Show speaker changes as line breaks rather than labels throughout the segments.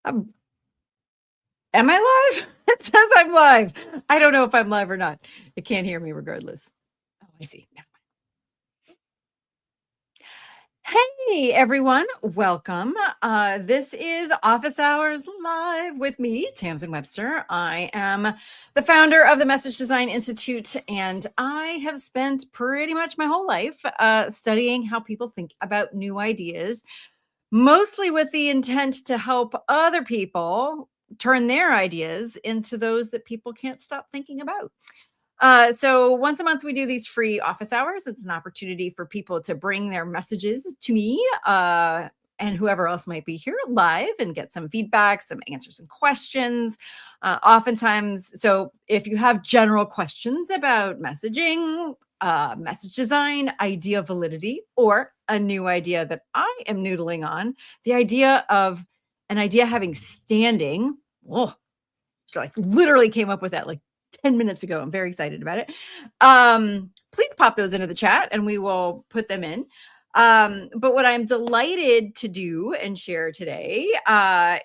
Am I live? It says I'm live. I don't know if I'm live or not. It can't hear me regardless. Oh, I see. Never mind. Hey, everyone. Welcome. This is Office Hours Live with me, Tamsen Webster. I am the founder of the Message Design Institute, and I have spent pretty much my whole life studying how people think about new ideas, mostly with the intent to help other people turn their ideas into those that people can't stop thinking about. So once a month, we do these free office hours. It's an opportunity for people to bring their messages to me and whoever else might be here live and get some feedback, some answers, some questions. Oftentimes, so if you have general questions about messaging, message design, idea validity, or a new idea that I am noodling on, the idea of an idea having standing. Oh, like literally came up with that like 10 minutes ago. I'm very excited about it. Please pop those into the chat and we will put them in. But what I'm delighted to do and share today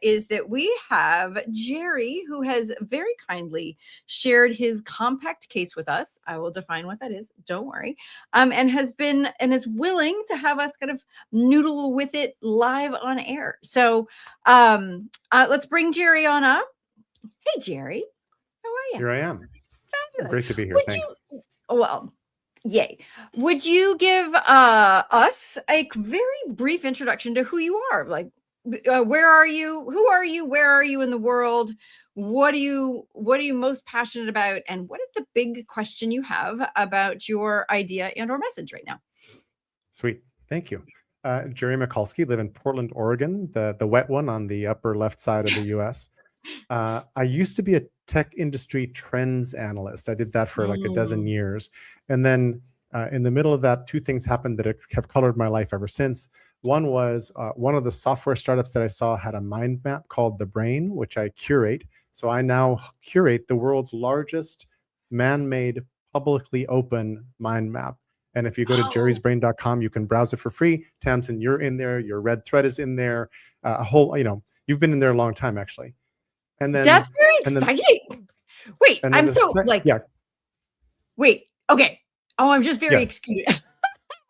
is that we have Jerry, who has very kindly shared his compact case with us. I will define what that is. Don't worry. And is willing to have us kind of noodle with it live on air. So let's bring Jerry on up. Hey, Jerry. How are you?
Here I am.
Fabulous.
Great to be here. Thanks.
Well, yay. Would you give us a very brief introduction to who you are? Like, where are you? Who are you? Where are you in the world? What are you most passionate about? And what is the big question you have about your idea and or message right now?
Sweet. Thank you. Jerry Mikulski, live in Portland, Oregon, the wet one on the upper left side of the US. I used to be a tech industry trends analyst. I did that for like a dozen years. And then in the middle of that, two things happened that have colored my life ever since. One was one of the software startups that I saw had a mind map called The Brain, which I curate. So I now curate the world's largest man-made, publicly open mind map. And if you go to jerrysbrain.com, you can browse it for free. Tamsen, you're in there. Your red thread is in there. A whole, you've been in there a long time, actually. And then
that's very exciting. Wait, I'm so like,
yeah.
Wait, okay. Oh, I'm just very excited.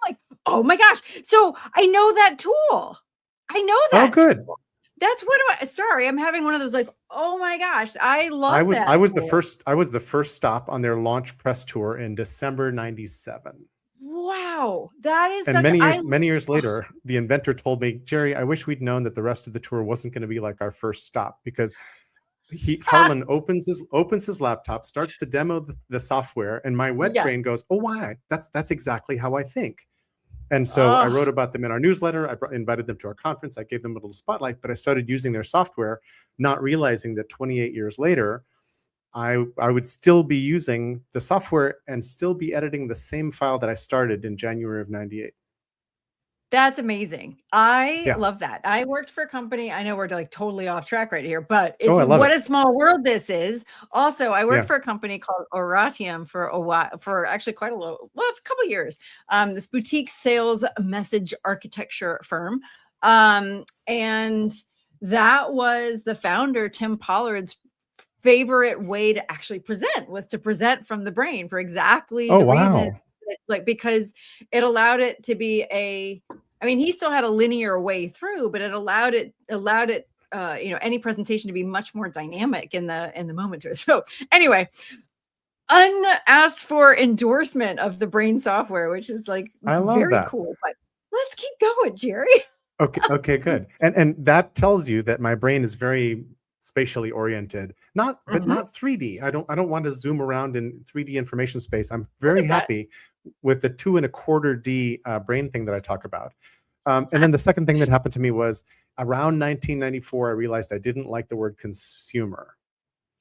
Like, oh my gosh. So I know that tool. I know that.
Oh, good.
Tool. That's what sorry, I'm having one of those like, oh my gosh, I love that.
I was the first stop on their launch press tour in December 97.
Wow. That is
and many years later, the inventor told me, Jerry, I wish we'd known that the rest of the tour wasn't going to be like our first stop, because Harlan opens his laptop, starts to demo the software, and my wet brain goes, oh, why? That's exactly how I think. And so I wrote about them in our newsletter. I invited them to our conference. I gave them a little spotlight, but I started using their software, not realizing that 28 years later, I would still be using the software and still be editing the same file that I started in January of 98.
That's amazing. I love that. I worked for a company. I know we're like totally off track right here, but it's what a small world this is. Also, I worked for a company called Authoritative for a while, for actually quite a couple of years. This boutique sales message architecture firm. And that was the founder, Tim Pollard's favorite way to actually present, was to present from the brain for exactly the reason. Like, because it allowed it to be he still had a linear way through, but it allowed it, any presentation to be much more dynamic in the moment. So anyway, unasked for endorsement of the brain software, which is like,
I love
very
that.
cool, but let's keep going, Jerry.
Okay, good. And that tells you that my brain is very spatially oriented, but not 3D. I don't want to zoom around in 3D information space. I'm very happy with the 2.25D brain thing that I talk about. And then the second thing that happened to me was around 1994, I realized I didn't like the word consumer.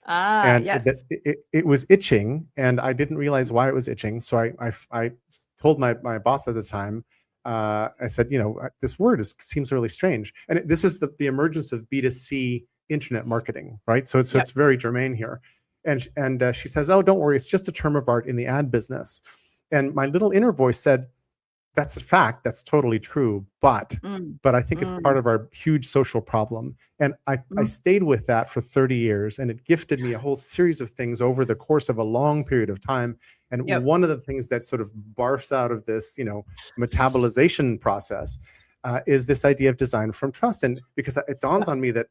It was itching, and I didn't realize why it was itching. So I told my boss at the time, I said, this word seems really strange. And this is the emergence of B2C internet marketing, right? So it's very germane here. And she says, oh, don't worry, it's just a term of art in the ad business. And my little inner voice said, that's a fact. That's totally true.
Mm,
But I think it's
mm,
part of our huge social problem. And I
mm.
stayed with that for 30 years, and it gifted me a whole series of things over the course of a long period of time. And
Yep.
one of the things that sort of barfs out of this, metabolization process is this idea of design from trust. And because it dawns
Yep.
on me that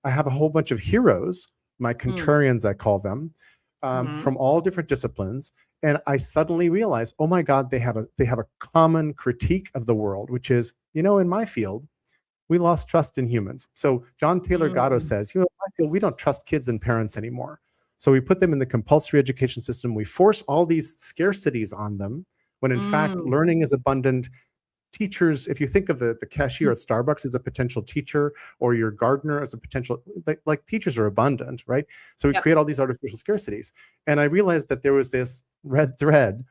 I have a whole bunch of heroes, my
Mm,
contrarians, I call them,
mhm,
from all different disciplines, and I suddenly realized, oh my God, they have a common critique of the world, which is, in my field, we lost trust in humans. So John Taylor Gatto
mm,
says, in my field, we don't trust kids and parents anymore. So we put them in the compulsory education system. We force all these scarcities on them when in fact
mm,
learning is abundant. Teachers, if you think of the cashier at Starbucks as a potential teacher, or your gardener as a potential, like teachers are abundant, right? So we
yep.
create all these artificial scarcities. And I realized that there was this red thread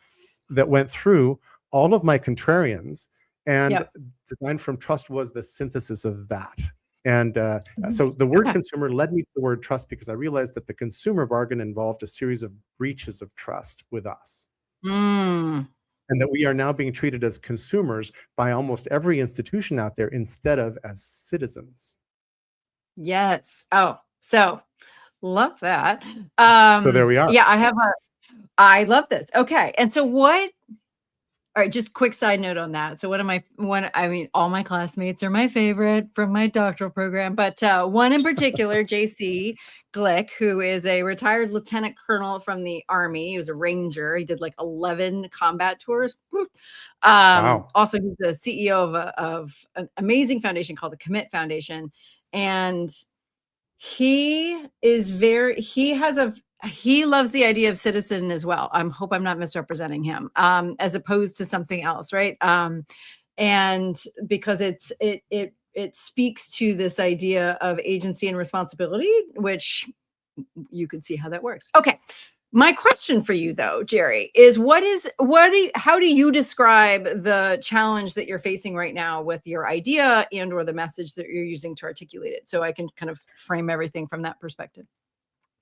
that went through all of my contrarians, and
Yep.
design from trust was the synthesis of that. And
Mhm.
so the word
Okay.
consumer led me to the word trust, because I realized that the consumer bargain involved a series of breaches of trust with us,
Mm,
and that we are now being treated as consumers by almost every institution out there instead of as citizens.
yes. Oh, so love that.
So there we are.
Yeah, I love this. Okay. And so what all right, just quick side note on that. So I mean, all my classmates are my favorite from my doctoral program, but one in particular, JC Glick, who is a retired lieutenant colonel from the Army. He was a ranger. He did like 11 combat tours. Woo.
Wow.
Also, he's the CEO of an amazing foundation called the Commit Foundation. And he loves the idea of citizen as well. Hope I'm not misrepresenting him, as opposed to something else, right? And because it speaks to this idea of agency and responsibility, which you could see how that works. Okay. My question for you though, Jerry, is how do you describe the challenge that you're facing right now with your idea and or the message that you're using to articulate it? So I can kind of frame everything from that perspective.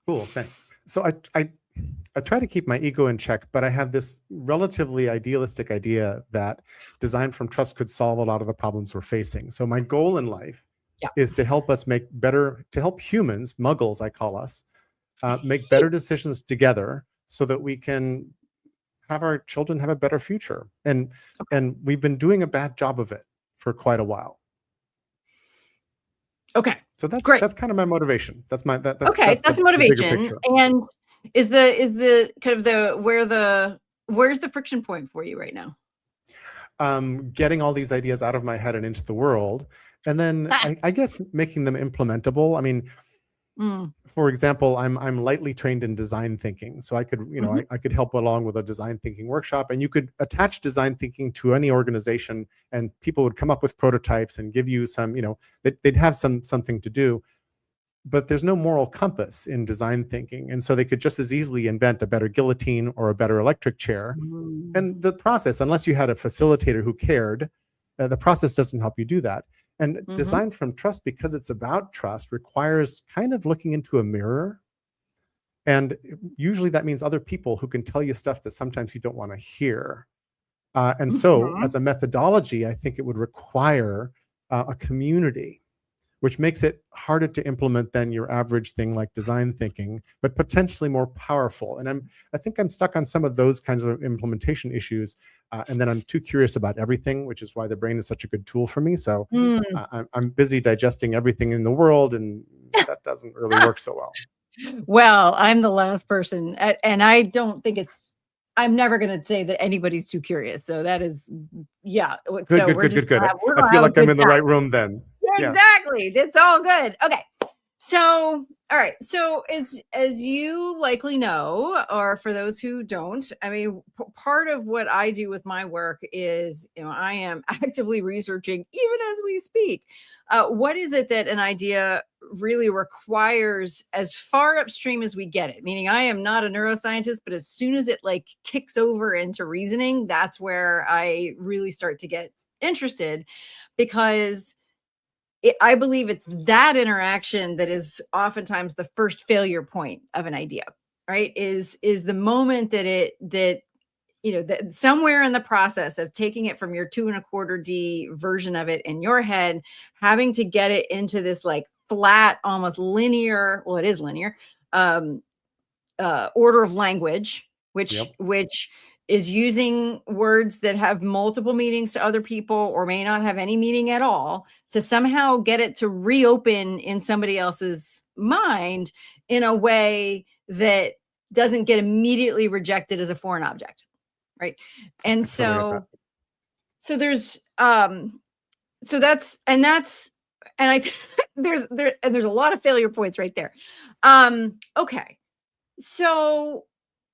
Cool, thanks. So I try to keep my ego in check, but I have this relatively idealistic idea that design from trust could solve a lot of the problems we're facing. So my goal in life
Yeah.
is to help us to help humans, muggles, I call us, make better decisions together so that we can have our children have a better future. And we've been doing a bad job of it for quite a while.
Okay.
So that's
Great.
that's kind of my motivation.
Okay,
That's
that's the
the bigger
motivation.
picture.
And is the kind of where's the friction point for you right now?
Getting all these ideas out of my head and into the world, and then
Ah,
I guess making them implementable. I mean,
mm,
for example, I'm lightly trained in design thinking, so I could
mhm,
I could help along with a design thinking workshop, and you could attach design thinking to any organization, and people would come up with prototypes and give you some, they'd have something to do. But there's no moral compass in design thinking, and so they could just as easily invent a better guillotine or a better electric chair. And
mm,
the process, unless you had a facilitator who cared, the process doesn't help you do that. And
mhm,
design from trust, because it's about trust, requires kind of looking into a mirror. And usually that means other people who can tell you stuff that sometimes you don't want to hear. And so,
mhm.
as a methodology, I think it would require a community, which makes it harder to implement than your average thing like design thinking, but potentially more powerful. And I think I'm stuck on some of those kinds of implementation issues, and then I'm too curious about everything, which is why the brain is such a good tool for me. So
Mm.
I'm busy digesting everything in the world, and that doesn't really work so well.
Well, I'm the last person, and I don't think I'm never going to say that anybody's too curious. So that is, yeah.
Good,
So
good, good, good, good.
we're
I
gonna
feel
have a
like I'm
good
in the
time.
right room then. Yeah.
Exactly. It's all good. Okay. So, all right. So, it's as you likely know, or for those who don't, I mean, part of what I do with my work is, I am actively researching, even as we speak, what is it that an idea really requires as far upstream as we get it? Meaning, I am not a neuroscientist, but as soon as it like kicks over into reasoning, that's where I really start to get interested because I believe it's that interaction that is oftentimes the first failure point of an idea, right? Is the moment that somewhere in the process of taking it from your 2.25D version of it in your head, having to get it into this like flat, almost linear, well, it is linear, order of language, which is using words that have multiple meanings to other people or may not have any meaning at all, to somehow get it to reopen in somebody else's mind in a way that doesn't get immediately rejected as a foreign object. Right. And
I totally get that.
so there's so that's and I there's a lot of failure points right there. Okay. So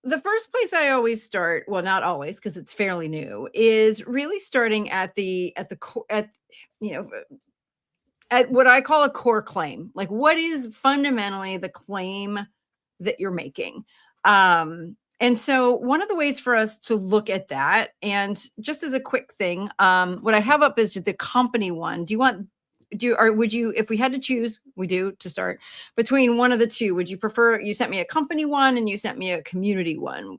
the first place I always start, well, not always, because it's fairly new, is really starting at you know at what I call a core claim. Like, what is fundamentally the claim that you're making? And so one of the ways for us to look at that, and just as a quick thing, what I have up is the company one. Would you, if we had to choose, we do to start, between one of the two, would you prefer, you sent me a company one and you sent me a community one?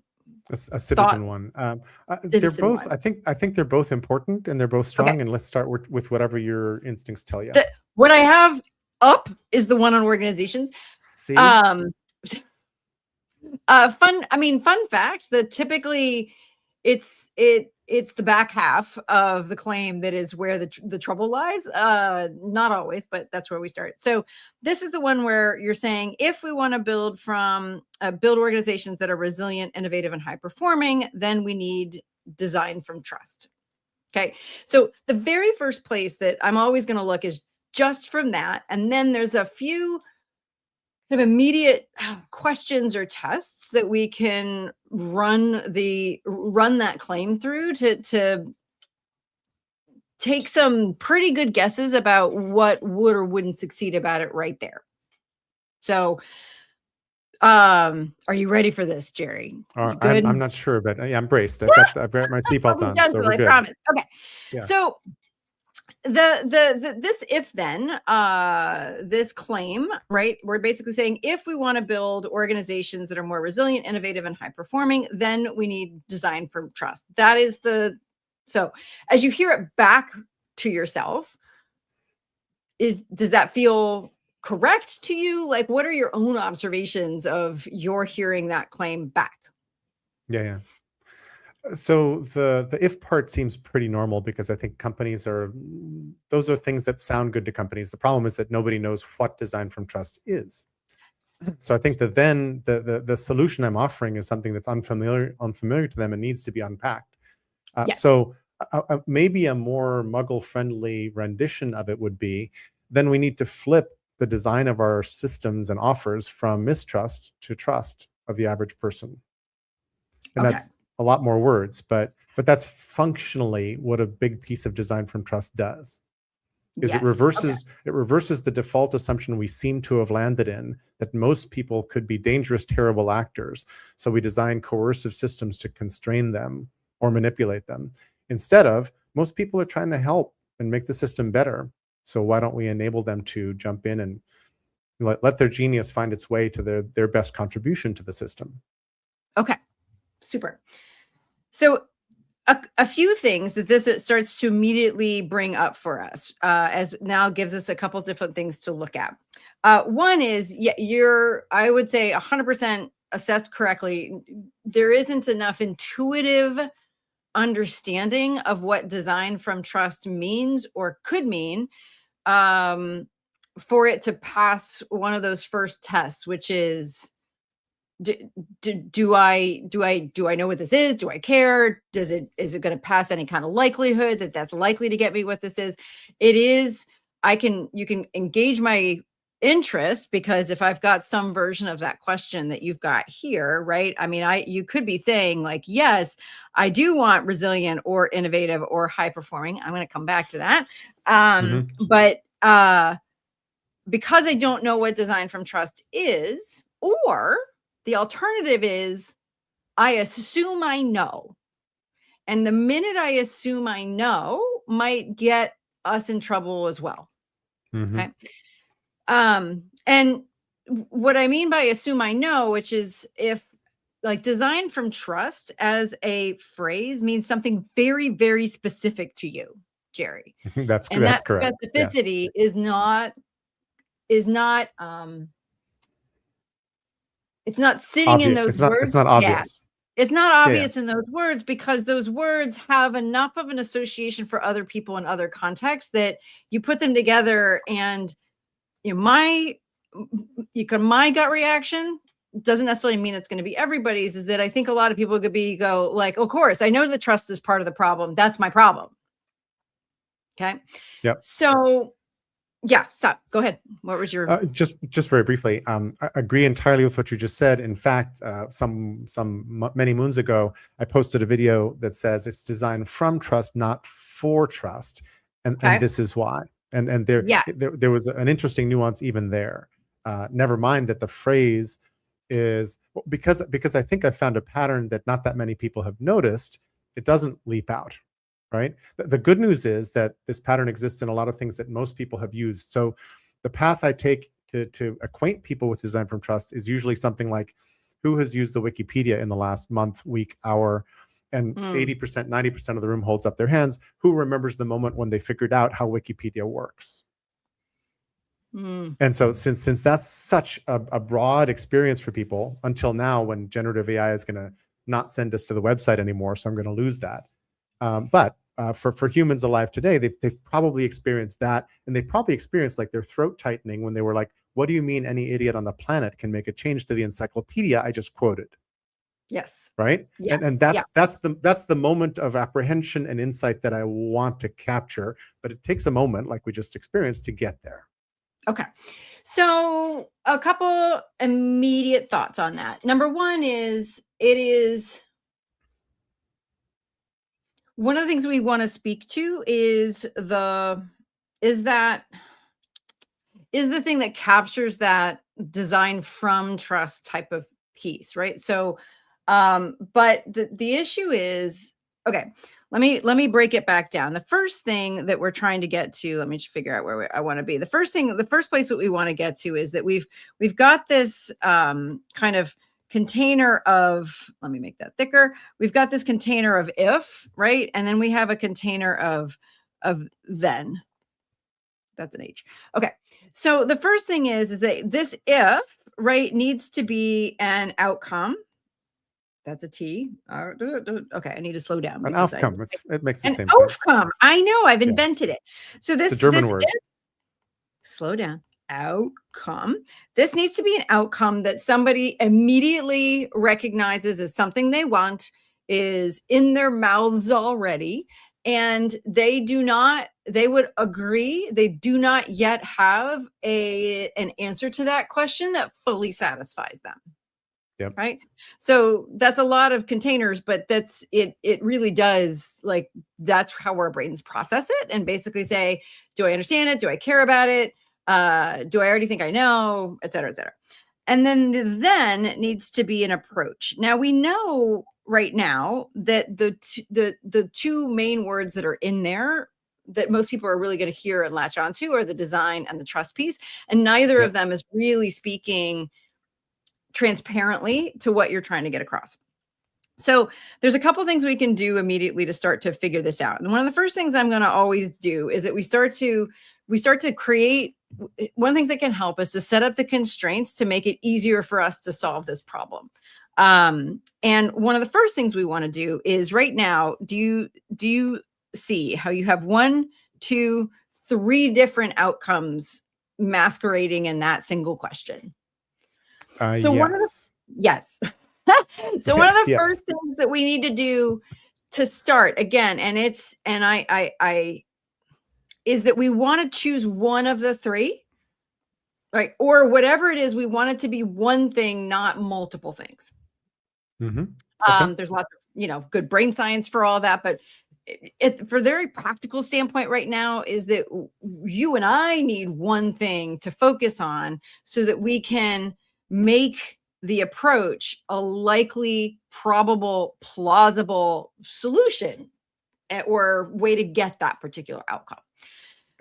A citizen one. They're
Citizen
both,
one.
I think they're both important and they're both strong.
Okay.
And let's start with whatever your instincts tell you.
What I have up is the one on organizations.
See?
Fun fact that typically it's the back half of the claim that is where the trouble lies. Not always, but that's where we start. So this is the one where you're saying, if we want to build organizations that are resilient, innovative, and high performing, then we need design from trust. Okay. So the very first place that I'm always going to look is just from that. And then there's a few kind of immediate questions or tests that we can run that claim through to take some pretty good guesses about what would or wouldn't succeed about it right there. So, are you ready for this, Jerry?
Good? I'm not sure, but I'm braced. I've got my seatbelt on, so we're good.
I promise. Okay.
Yeah.
So this if then this claim, right, we're basically saying, if we want to build organizations that are more resilient, innovative, and high performing, then we need design from trust. That is so as you hear it back to yourself, does that feel correct to you? Like, what are your own observations of your hearing that claim back?
Yeah. So the if part seems pretty normal, because I think those are things that sound good to companies. The problem is that nobody knows what design from trust is. So I think that then the solution I'm offering is something that's unfamiliar to them and needs to be unpacked.
Yes.
So maybe a more muggle-friendly rendition of it would be, then we need to flip the design of our systems and offers from mistrust to trust of the average person. And that's a lot more words, but that's functionally what a big piece of design from trust does. Is it reverses the default assumption we seem to have landed in, that most people could be dangerous, terrible actors. So we design coercive systems to constrain them or manipulate them. Instead of, most people are trying to help and make the system better. So why don't we enable them to jump in and let their genius find its way to their best contribution to the system?
Okay, super. So a few things that this starts to immediately bring up for us, as now gives us a couple different things to look at. One is, I would say 100% assessed correctly. There isn't enough intuitive understanding of what design from trust means or could mean for it to pass one of those first tests, which is, do I know what this is? Do I care? Is it going to pass any kind of likelihood that that's likely to get me what this is? It is. You can engage my interest, because if I've got some version of that question that you've got here, right? I mean, you could be saying like, yes, I do want resilient or innovative or high performing. I'm going to come back to that. But because I don't know what design from trust is, or the alternative is, I assume I know. And the minute I assume I know might get us in trouble as well. Okay. And what I mean by assume I know, which is, if like design from trust as a phrase means something very, very specific to you, Jerry.
That's
And that
correct. Yeah.
specificity is not it's not sitting in
Obvious.
those
It's
words.
not
Yeah.
obvious.
It's not
Yeah. Yeah.
obvious in those words because those words have enough of an association for other people in other contexts that you put them together, and my gut reaction doesn't necessarily mean it's going to be everybody's, is that I think a lot of people could go like, of course, I know that trust is part of the problem. That's my problem. Okay.
Yep.
So yeah, stop. Go ahead. What was your
just very briefly? I agree entirely with what you just said. In fact, many moons ago, I posted a video that says it's designed from trust, not for trust, and this is why. And there was an interesting nuance even there. Never mind that the phrase is because I think I found a pattern that not that many people have noticed. It doesn't leap out. Right. The good news is that this pattern exists in a lot of things that most people have used. So the path I take to acquaint people with design from trust is usually something like, who has used the Wikipedia in the last month, week, hour? And 80%, 90% of the room holds up their hands. Who remembers the moment when they figured out how Wikipedia works? And so since that's such a broad experience for people until now, when generative AI is going to not send us to the website anymore, so I'm going to lose that. But for humans alive today, they've probably experienced that, and they probably experienced like their throat tightening when they were like, "What do you mean any idiot on the planet can make a change to the encyclopedia I just quoted?"
Yes.
Right. Yeah. And that's the moment of apprehension and insight that I want to capture, but it takes a moment, like we just experienced, to get there.
Okay. So a couple immediate thoughts on that. Number one is, it is one of the things we want to speak to is the thing that captures that design from trust type of piece, right? So but the issue is, okay, let me break it back down. The first thing that we're trying to get to, let me just figure out where I want to be. The first place that we want to get to is that we've got this kind of container of, let me make that thicker. We've got this container of if, right? And then we have a container of then. That's an H. Okay. So the first thing is that this if, right, needs to be an outcome. That's a T. Okay, I need to slow down.
An outcome. It makes the same sense.
Outcome. I know, I've invented it. So
it's a German word.
Slow down. Outcome. This needs to be an outcome that somebody immediately recognizes as something they want, is in their mouths already, and they would agree they do not yet have an answer to that question that fully satisfies them.
Yep.
Right. So that's a lot of containers, but that's it. It really does, like, that's how our brains process it and basically say, do I understand it? Do I care about it? Do I already think I know, et cetera, et cetera. And then needs to be an approach. Now we know right now that the two main words that are in there that most people are really going to hear and latch onto are the design and the trust piece. And neither of them is really speaking transparently to what you're trying to get across. So there's a couple things we can do immediately to start to figure this out. And one of the first things I'm going to always do is that we start to create, one of the things that can help us is set up the constraints to make it easier for us to solve this problem. And one of the first things we want to do is, right now, do you see how you have 1, 2, 3 different outcomes masquerading in that single question? So
yes.
one of the first things that we need to do to start again, and I is that we want to choose one of the 3, right? Or whatever it is, we want it to be one thing, not multiple things. Okay. There's lots of, good brain science for all that, but for a very practical standpoint right now is that you and I need one thing to focus on so that we can make the approach a likely, probable, plausible solution or way to get that particular outcome.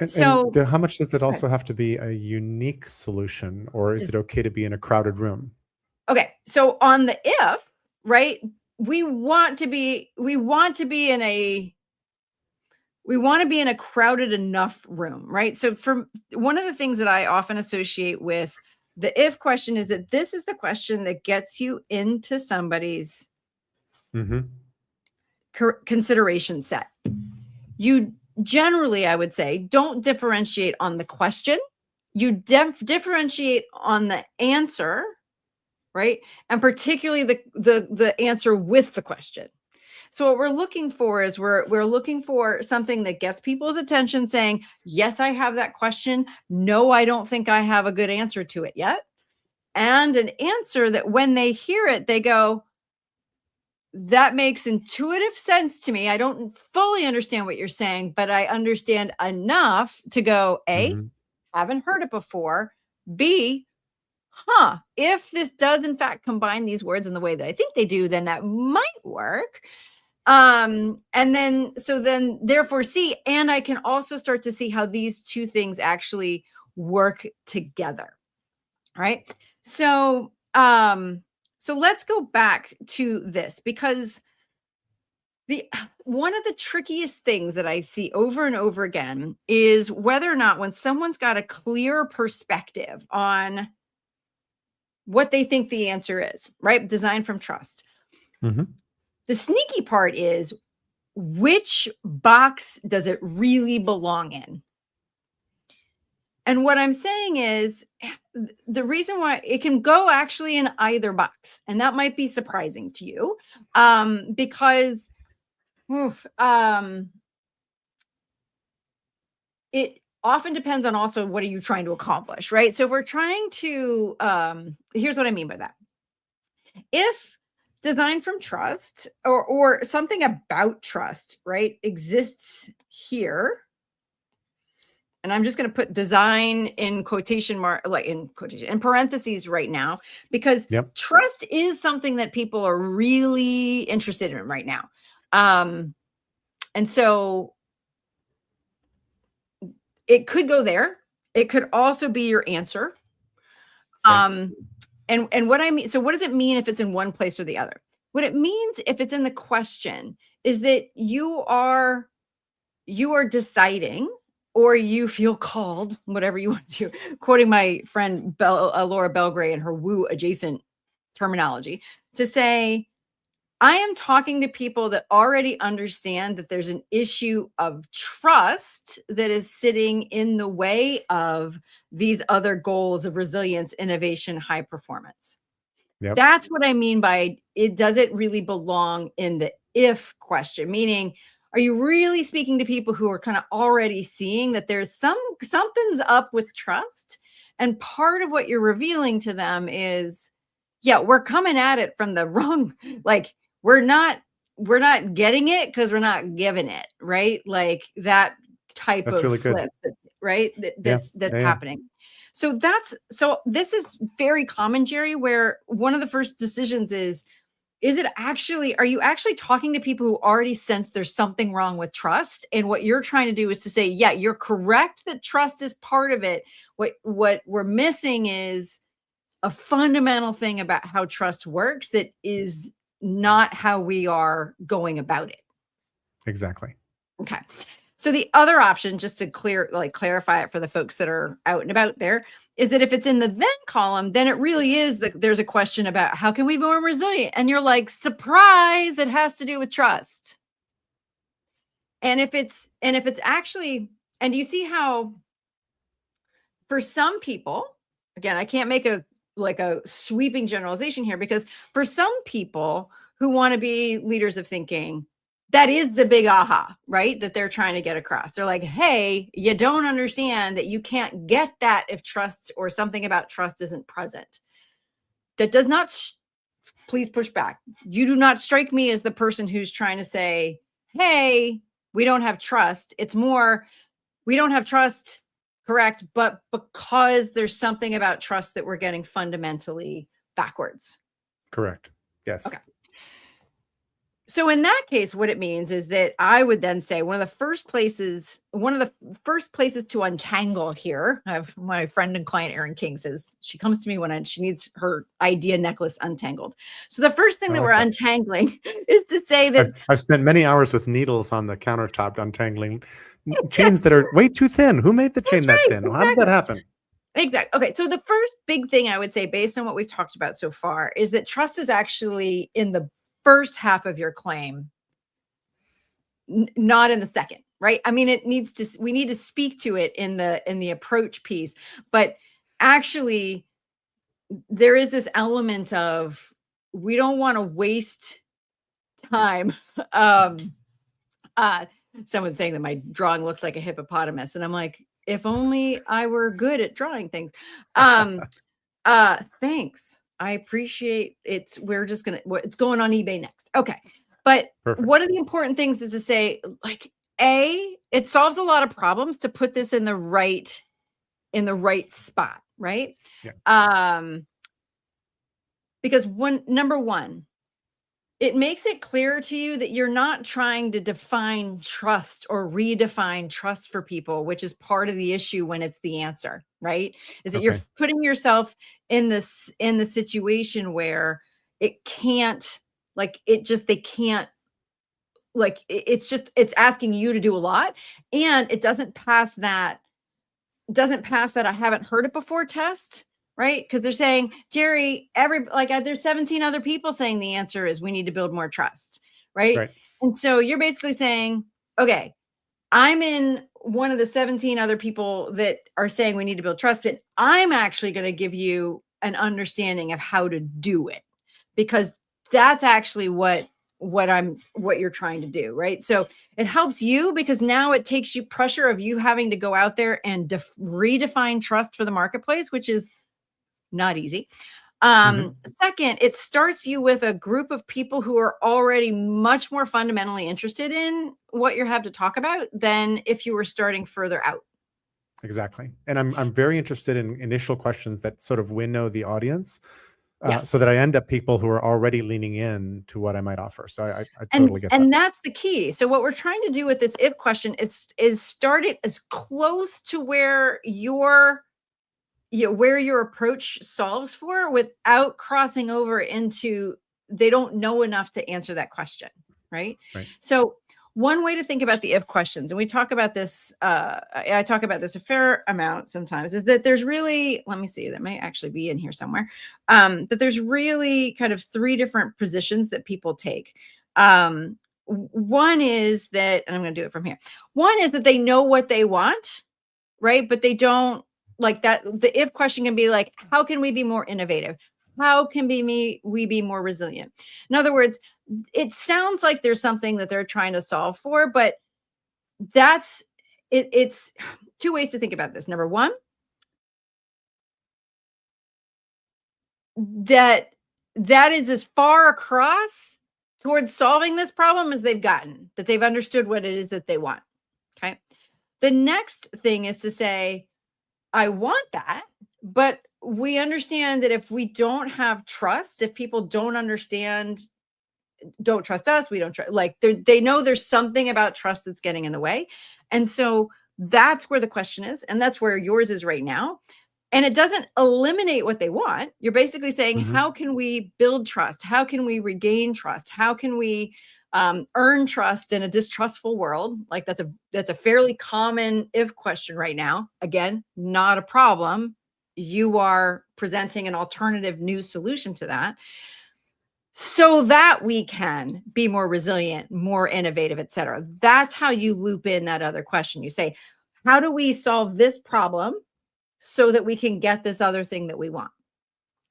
And how much does it also have to be a unique solution, or is it okay to be in a crowded room?
Okay. So on the if, right? We want to be in a crowded enough room, right? So from one of the things that I often associate with the if question is that this is the question that gets you into somebody's
Mm-hmm.
consideration set. You generally, I would say, don't differentiate on the question. You differentiate on the answer, right? And particularly the answer with the question. So what we're looking for is we're looking for something that gets people's attention saying, yes, I have that question. No, I don't think I have a good answer to it yet. And an answer that when they hear it, they go, that makes intuitive sense to me. I don't fully understand what you're saying, but I understand enough to go, A,
Mm-hmm.
haven't heard it before. B, if this does in fact combine these words in the way that I think they do, then that might work. And then therefore C, and I can also start to see how these two things actually work together. Right. So let's go back to this, because the one of the trickiest things that I see over and over again is whether or not, when someone's got a clear perspective on what they think the answer is, right? Design from trust.
Mm-hmm.
The sneaky part is, which box does it really belong in? And what I'm saying is, the reason why it can go actually in either box, and that might be surprising to you, because it often depends on also what are you trying to accomplish, right? So if we're trying to, here's what I mean by that. If design from trust or something about trust, right, exists here, and I'm just going to put design in quotation mark, like in parentheses right now, because
Yep.
trust is something that people are really interested in right now. And so it could go there. It could also be your answer.
Right.
And what I mean, so what does it mean if it's in one place or the other? What it means if it's in the question is that you are deciding, or you feel called, whatever you want to, quoting my friend Laura Belgray and her woo adjacent terminology, to say, I am talking to people that already understand that there's an issue of trust that is sitting in the way of these other goals of resilience, innovation, high performance.
Yep.
That's what I mean by it. Does it really belong in the if question? Meaning, are you really speaking to people who are kind of already seeing that there's something's up with trust? And part of what you're revealing to them is, yeah, we're coming at it from the wrong, like we're not getting it because we're not giving it, right? Like that type
That's
of
really good.
flip, right?
Yeah.
That's
Yeah. Yeah.
happening. So this is very common, Jerry, where one of the first decisions is it actually, are you actually talking to people who already sense there's something wrong with trust? And what you're trying to do is to say, yeah, you're correct that trust is part of it. What we're missing is a fundamental thing about how trust works that is not how we are going about it.
Exactly.
Okay. So the other option, just to clarify it for the folks that are out and about there, is that if it's in the then column, then it really is that there's a question about how can we be more resilient? And you're like, surprise, it has to do with trust. And if it's actually, and do you see how for some people, again, I can't make a sweeping generalization here, because for some people who want to be leaders of thinking, that is the big aha, right? That they're trying to get across. They're like, hey, you don't understand that you can't get that if trust or something about trust isn't present. That does not, please push back. You do not strike me as the person who's trying to say, hey, we don't have trust. It's more, we don't have trust, correct, but because there's something about trust that we're getting fundamentally backwards.
Correct. Yes.
Okay. So in that case, what it means is that I would then say one of the first places to untangle here. I have my friend and client Erin King says she comes to me when she needs her idea necklace untangled. So the first thing
I
that
like
we're
that.
untangling is to say that
I've spent many hours with needles on the countertop untangling chains that are way too thin. Who made the chain
that's
that
right,
thin? How did that
exactly.
happen?
Exactly. Okay. So the first big thing I would say, based on what we've talked about so far, is that trust is actually in the first half of your claim, not in the second, right? I mean, we need to speak to it in the approach piece, but actually there is this element of we don't want to waste time. um uh Someone's saying that my drawing looks like a hippopotamus, and I'm like, if only I were good at drawing things. um Thanks. I appreciate it. It's going on eBay next. Okay. But
Perfect.
one of the important things is to say, like, it solves a lot of problems to put this in the right spot, right?
Yeah.
Um, because number one, it makes it clear to you that you're not trying to define trust or redefine trust for people, which is part of the issue when it's the answer, right? Is that you're
Okay.
putting yourself in the situation where it can't, they can't, it's asking you to do a lot, and it doesn't pass that I haven't heard it before test, right? Because they're saying, Jerry, there's 17 other people saying the answer is we need to build more trust, right?
Right.
And so you're basically saying, okay, I'm in one of the 17 other people that are saying we need to build trust, but I'm actually going to give you an understanding of how to do it, because that's actually what you're trying to do, right? So it helps you because now it takes you pressure of you having to go out there and redefine trust for the marketplace, which is not easy.
Hmm.
Second, it starts you with a group of people who are already much more fundamentally interested in what you have to talk about than if you were starting further out.
Exactly. And I'm very interested in initial questions that sort of winnow the audience, so
Yes.
that I end up people who are already leaning in to what I might offer. So I
And
totally get that.
and that's the key. So what we're trying to do with this if question is start it as close to where where your approach solves for, without crossing over into they don't know enough to answer that question, right?
Right.
So one way to think about the if questions, and we talk about this, I talk about this a fair amount sometimes, is that there's really, let me see, that may actually be in here somewhere, that there's really kind of three different positions that people take. One is that, and I'm going to do it from here. One is that they know what they want, right? But they don't, like, that the if question can be like, how can we be more innovative? How can we be more resilient? In other words, it sounds like there's something that they're trying to solve for, but that's it's two ways to think about this. Number one, that that is as far across towards solving this problem as they've gotten, that they've understood what it is that they want. Okay. The next thing is to say, I want that, but we understand that if we don't have trust, if people don't trust us, we don't trust, like, they know there's something about trust that's getting in the way. And so that's where the question is, and that's where yours is right now. And it doesn't eliminate what they want. You're basically saying,
Hmm.
how can we build trust? How can we regain trust? How can we earn trust in a distrustful world? Like, that's a fairly common if question right now. Again, not a problem. You are presenting an alternative new solution to that, so that we can be more resilient, more innovative, et cetera. That's how you loop in that other question. You say, how do we solve this problem so that we can get this other thing that we want?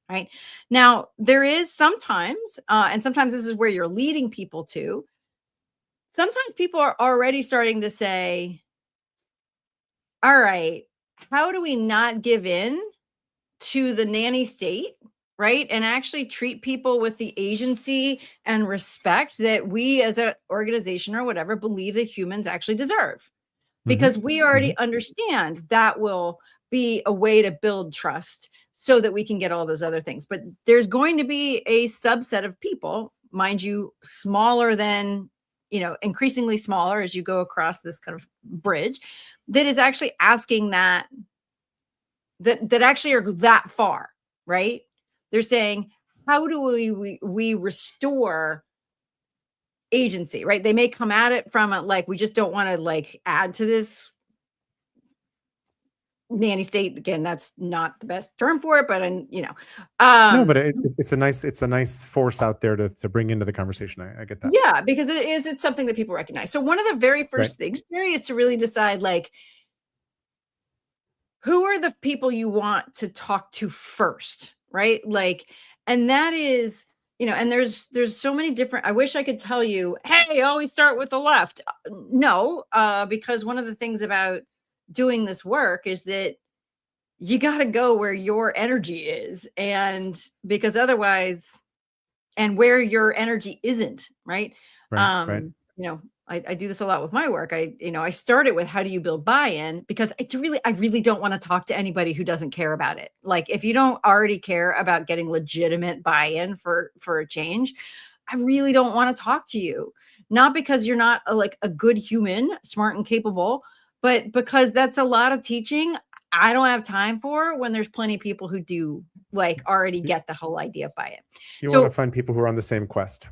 Right now, there is sometimes, and sometimes this is where you're leading people to. Sometimes people are already starting to say, all right, how do we not give in to the nanny state, right? And actually treat people with the agency and respect that we as an organization or whatever believe that humans actually deserve.
Hmm.
Because we
Hmm.
already understand that will be a way to build trust so that we can get all those other things. But there's going to be a subset of people, mind you, smaller than, increasingly smaller as you go across this kind of bridge, that is actually asking that actually are that far, right? They're saying, how do we restore agency, right? They may come at it from like, we just don't want to like add to this nanny state. Again, that's not the best term for it, but
No, but it's a nice force out there to bring into the conversation. I get that.
yeah, because it's something that people recognize. So one of the very
Right.
first things, Mary, is to really decide like, who are the people you want to talk to first, right? Like, and that is, and there's so many different, I wish I could tell you, hey, always start with the left. No, because one of the things about doing this work is that you got to go where your energy is, and because otherwise, and where your energy isn't, right?
Right. Right.
I do this a lot with my work. I started with, how do you build buy-in? Because I really don't want to talk to anybody who doesn't care about it. Like, if you don't already care about getting legitimate buy-in for a change, I really don't want to talk to you. Not because you're not like a good human, smart and capable, but because that's a lot of teaching I don't have time for, when there's plenty of people who do like already get the whole idea of buy-in.
You want to
So
find people who are on the same quest.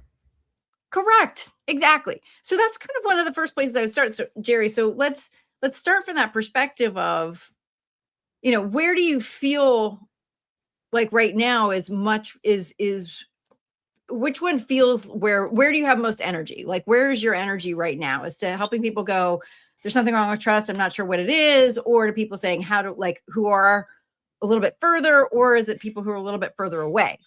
correct. Exactly. So that's kind of one of the first places I would start. So Jerry, so let's start from that perspective of, where do you feel like right now is which one feels, where do you have most energy? Like, where is your energy right now? As to helping people go, there's something wrong with trust, I'm not sure what it is, or to people saying how to, like, who are a little bit further, or is it people who are a little bit further away?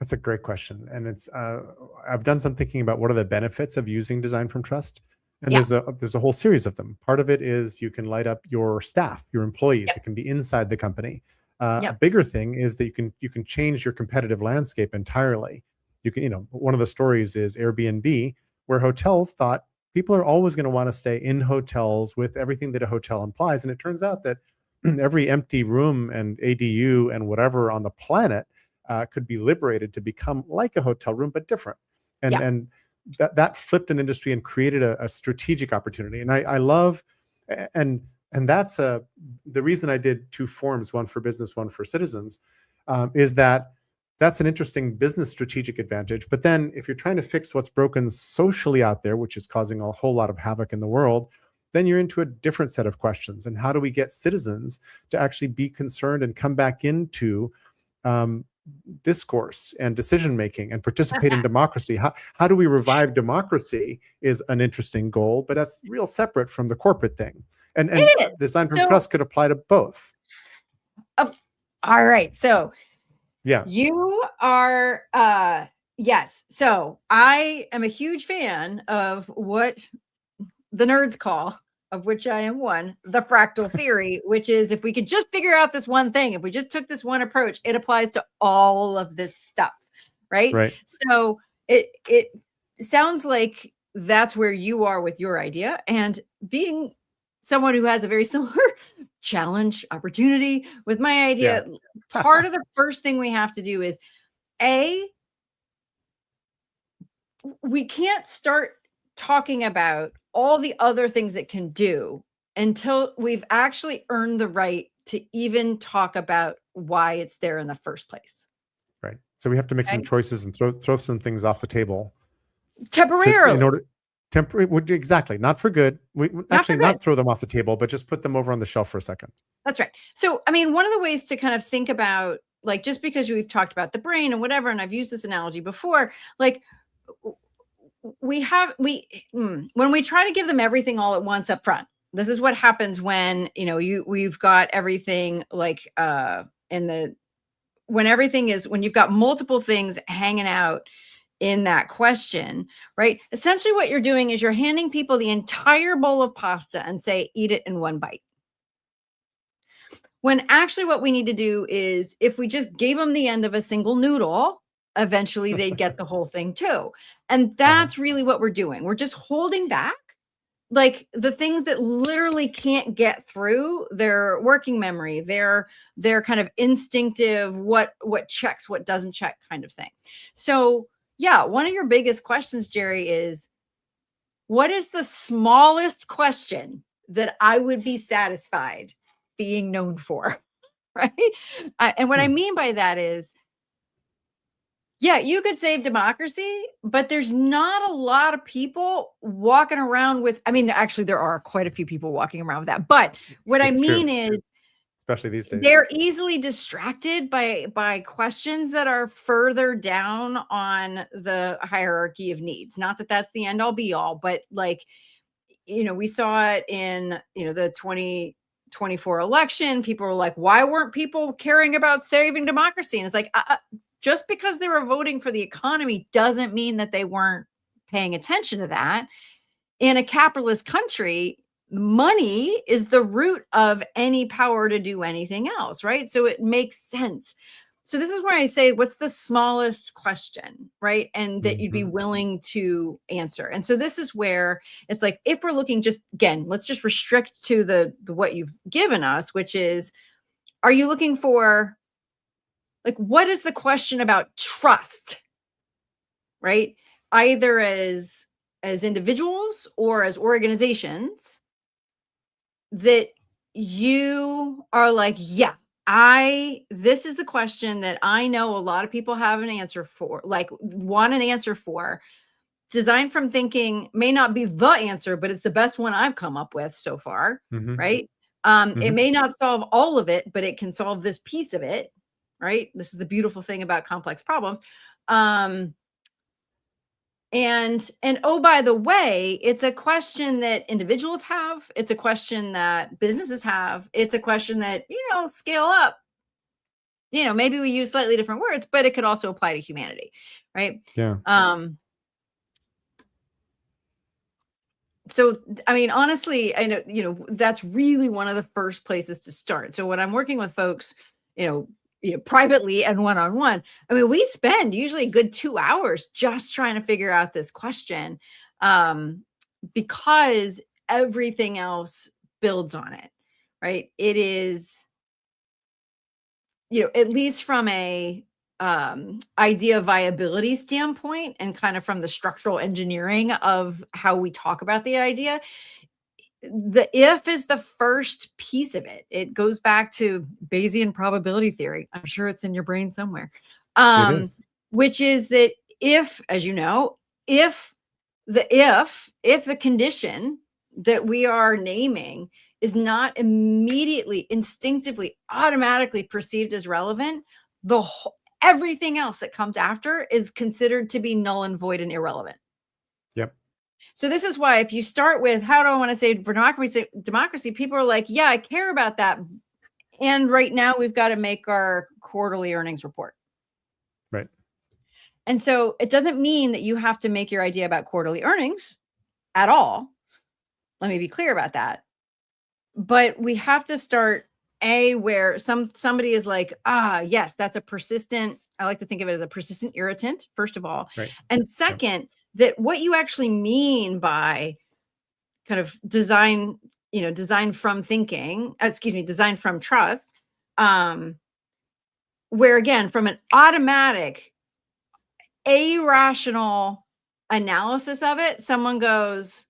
That's a great question. And it's I've done some thinking about what are the benefits of using design from trust. And
Yeah.
there's a whole series of them. Part of it is you can light up your staff, your employees.
Yep.
It can be inside the company. A
Yep.
bigger thing is that you can change your competitive landscape entirely. You can, one of the stories is Airbnb, where hotels thought people are always going to want to stay in hotels with everything that a hotel implies. And it turns out that every empty room and ADU and whatever on the planet could be liberated to become like a hotel room, but different. And
Yeah.
and that flipped an industry and created a strategic opportunity. And I love, and that's the reason I did two forms, one for business, one for citizens, is that that's an interesting business strategic advantage. But then if you're trying to fix what's broken socially out there, which is causing a whole lot of havoc in the world, then you're into a different set of questions. And how do we get citizens to actually be concerned and come back into discourse and decision making and participate in democracy? How do we revive democracy is an interesting goal, but that's real separate from the corporate thing. And
It is.
design from
So,
trust could apply to both.
all right. So
Yeah.
you are, yes. So I am a huge fan of what the nerds call, of which I am one, the fractal theory, which is, if we could just figure out this one thing, if we just took this one approach, it applies to all of this stuff, right?
Right.
So it sounds like that's where you are with your idea. And being someone who has a very similar challenge opportunity with my idea, part of the first thing we have to do is, we can't start talking about all the other things it can do until we've actually earned the right to even talk about why it's there in the first place.
Right. So we have to make some choices and throw some things off the table
temporarily.
In order temporary, exactly, not for good. We actually not throw them off the table, but just put them over on the shelf for a second.
That's right. So, I mean, one of the ways to kind of think about, like, just because we've talked about the brain and whatever, and I've used this analogy before, like, when we try to give them everything all at once up front, this is what happens when, we've got everything like, when you've got multiple things hanging out in that question, right? Essentially what you're doing is you're handing people the entire bowl of pasta and say, eat it in one bite. When actually what we need to do is, if we just gave them the end of a single noodle, eventually they'd get the whole thing too. And that's really what we're doing. We're just holding back like the things that literally can't get through their working memory, their kind of instinctive what checks, what doesn't check kind of thing. So yeah, one of your biggest questions, Jerry, is what is the smallest question that I would be satisfied being known for? Right. And what I
Hmm.
mean by that is, yeah, you could save democracy, but there's not a lot of people walking around with, I mean, actually, there are quite a few people walking around with that. But what I
It's
mean
true,
is,
especially these days.
they're easily distracted by questions that are further down on the hierarchy of needs. Not that that's the end all be all, but like, we saw it in, the 2024 election. People were like, why weren't people caring about saving democracy? And it's like, just because they were voting for the economy doesn't mean that they weren't paying attention to that. In a capitalist country, money is the root of any power to do anything else, right? So it makes sense. So this is where I say, what's the smallest question, right? And that you'd be
Hmm.
willing to answer. And so this is where it's like, if we're looking, just again, let's just restrict to the what you've given us, which is, are you looking for, like, what is the question about trust, right? Either as individuals or as organizations, that you are like, yeah, this is a question that I know a lot of people have an answer for, like want an answer for. Design from thinking may not be the answer, but it's the best one I've come up with so far,
Hmm.
right? It
Hmm.
may not solve all of it, but it can solve this piece of it, right? This is the beautiful thing about complex problems. Um, and oh, by the way, it's a question that individuals have, it's a question that businesses have, it's a question that, scale up, maybe we use slightly different words, but it could also apply to humanity, right?
Yeah.
um so I mean, honestly, I know, that's really one of the first places to start. So when I'm working with folks, you know privately and one-on-one, I mean, we spend usually a good 2 hours just trying to figure out this question, um because everything else builds on it, right? It is, at least from a idea viability standpoint, and kind of from the structural engineering of how we talk about the idea, the if is the first piece of it. It goes back to Bayesian probability theory. I'm sure it's in your brain somewhere.
It
Um,
is.
which is that, if, as you know, if the condition that we are naming is not immediately, instinctively, automatically perceived as relevant, everything else that comes after is considered to be null and void and irrelevant.
Yep.
So this is why, if you start with, how do I want to save democracy, people are like, yeah, I care about that. And right now we've got to make our quarterly earnings report.
Right.
And so it doesn't mean that you have to make your idea about quarterly earnings at all. Let me be clear about that. But we have to start where somebody is like, yes, that's a persistent, I like to think of it as a persistent irritant, first of all.
Right.
And
Yep.
second, that what you actually mean by kind of design, design from thinking, design from trust, um, where again, from an automatic, irrational analysis of it, someone goes,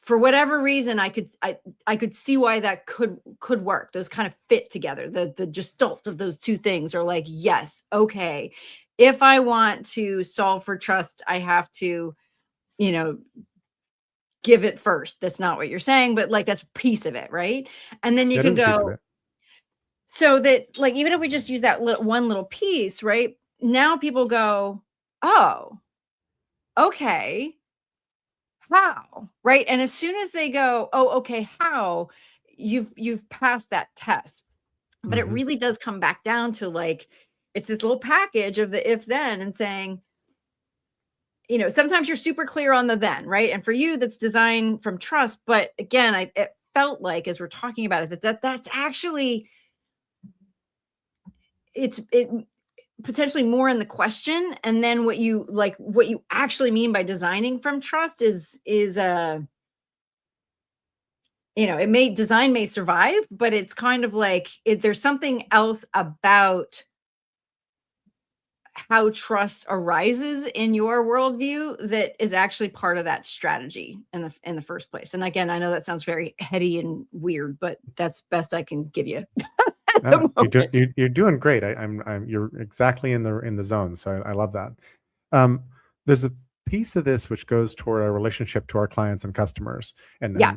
for whatever reason, I could see why that could work. Those kind of fit together. The gestalt of those two things are like, yes, okay. If I want to solve for trust, I have to, you know, give it first. That's not what you're saying, but like that's a piece of it, right? And then you
That
can
is a piece of
go,
it.
so that, like, even if we just use that one little piece, right? Now people go, oh, okay, how? Right? And as soon as they go, oh, okay, how, you've passed that test. But it
Hmm.
really does come back down to, like, it's this little package of the if then, and saying, sometimes you're super clear on the then, right? And for you, that's design from trust. But again, it felt like, as we're talking about it, that's actually, it potentially more in the question. And then what you actually mean by designing from trust is design may survive, but it's kind of like there's something else about how trust arises in your worldview that is actually part of that strategy in the first place. And again, I know that sounds very heady and weird, but that's best I can give you at the moment.
You're doing great. You're exactly in the zone. So I love that. There's a piece of this which goes toward our relationship to our clients and customers, and
Yeah.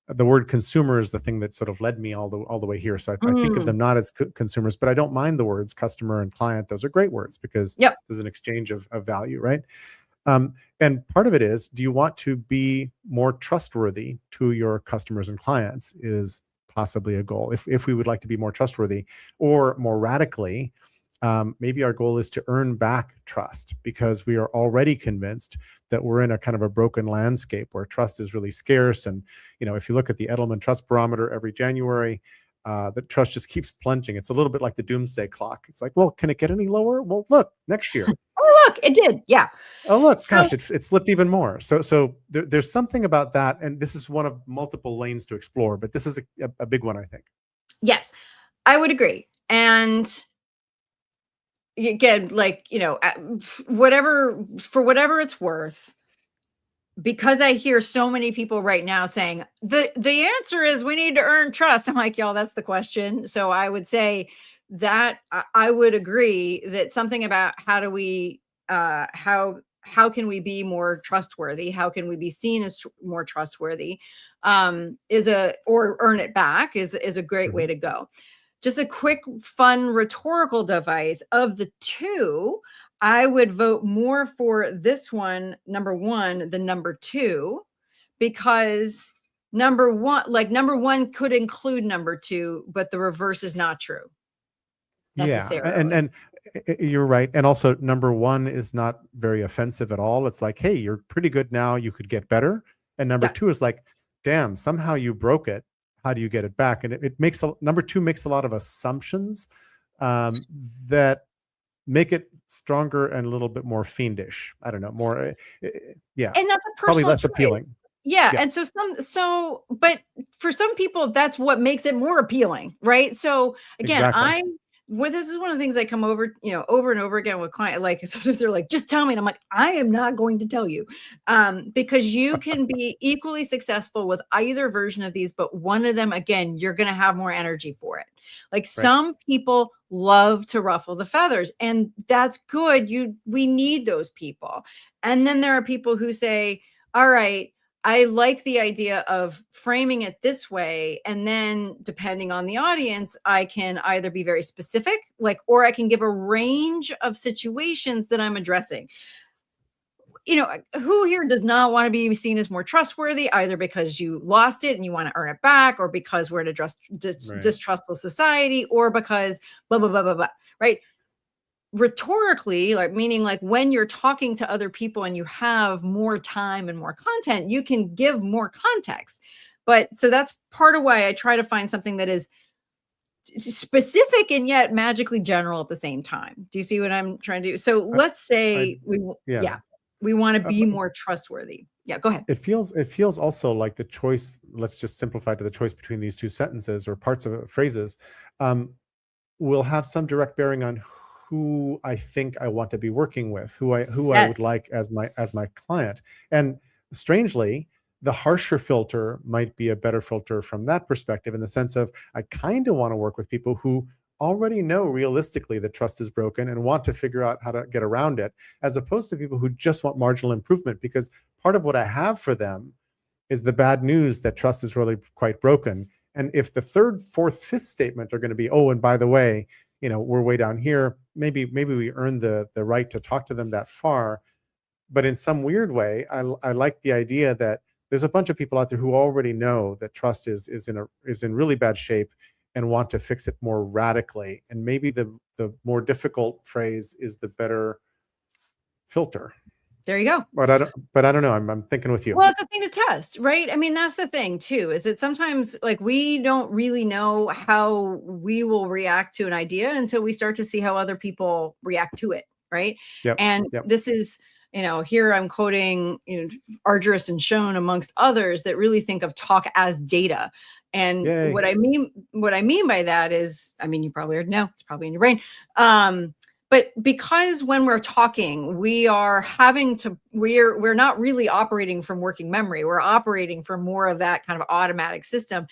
the word consumer is the thing that sort of led me all the way here. So I think of
Mm.
them not as consumers, but I don't mind the words customer and client. Those are great words because
Yep.
there's an exchange of value, right? And part of it is, do you want to be more trustworthy to your customers and clients is possibly a goal. If we would like to be more trustworthy, or more radically, maybe our goal is to earn back trust because we are already convinced that we're in a kind of a broken landscape where trust is really scarce. And, if you look at the Edelman Trust Barometer every January, the trust just keeps plunging. It's a little bit like the doomsday clock. It's like, well, can it get any lower? Well, look, next year.
Oh, look, it did. Yeah.
Oh, look,
So
gosh, it slipped even more. So there's something about that. And this is one of multiple lanes to explore, but this is a big one, I think.
yes, I would agree. And again, like, whatever it's worth, because I hear so many people right now saying the answer is we need to earn trust. I'm like, y'all, that's the question. So I would say that I would agree that something about how do we how can we be more trustworthy? How can we be seen as more trustworthy? Or earn it back is a great way
Mhm.
to go. Just a quick, fun rhetorical device of the two. I would vote more for this one, number one, than number two, because number one could include number two, but the reverse is not true
Yeah,
necessarily.
you're right. And also, number one is not very offensive at all. It's like, hey, you're pretty good now. You could get better. And number
Yeah.
two is like, damn, somehow you broke it. How do you get it back? And it makes number two makes a lot of assumptions um, that make it stronger and a little bit more fiendish. I don't know, more, yeah,
And that's a
probably
personal
less
choice.
appealing.
Yeah,
Yeah,
and but for some people, that's what makes it more appealing, right? So again,
exactly.
this is one of the things I come over, over and over again with client, like sometimes they're like, just tell me. And I'm like, I am not going to tell you. Because you can be equally successful with either version of these, but one of them, again, you're gonna have more energy for it. Like
Right.
some people love to ruffle the feathers, and that's good. We need those people. And then there are people who say, all right, I like the idea of framing it this way. And then depending on the audience, I can either be very specific, or I can give a range of situations that I'm addressing. Who here does not want to be seen as more trustworthy, either because you lost it and you want to earn it back, or because we're in a
Right.
distrustful society, or because blah, blah, blah, blah, blah, right? Rhetorically, like meaning like when you're talking to other people and you have more time and more content, you can give more context. But so that's part of why I try to find something that is specific and yet magically general at the same time. Do you see what I'm trying to do? So
I,
let's
I
say
yeah.
yeah, we want to
Uh,
be more trustworthy. Yeah, go ahead.
it feels also like the choice. Let's just simplify to the choice between these two sentences or parts of phrases. Um, will have some direct bearing on who I think I want to be working with, who I
Yes.
would like as my client. And strangely, the harsher filter might be a better filter from that perspective, in the sense of I kind of want to work with people who already know realistically that trust is broken and want to figure out how to get around it, as opposed to people who just want marginal improvement, because part of what I have for them is the bad news that trust is really quite broken. And if the third, fourth, fifth statement are going to be, oh, and by the way, we're way down here, maybe we earn the right to talk to them that far. But in some weird way, I like the idea that there's a bunch of people out there who already know that trust is in really bad shape and want to fix it more radically. And maybe the more difficult phrase is the better filter.
There you go.
But I don't know. I'm thinking with you.
Well, it's a thing to test, right? I mean, that's the thing too, is that sometimes like we don't really know how we will react to an idea until we start to see how other people react to it, right?
Yep.
And
Yep.
this is here I'm quoting, Argyris and Schoen amongst others that really think of talk as data. And
Yay.
what I mean by that is, you probably already know, it's probably in your brain. But because when we're talking, we're not really operating from working memory. We're operating from more of that kind of automatic system.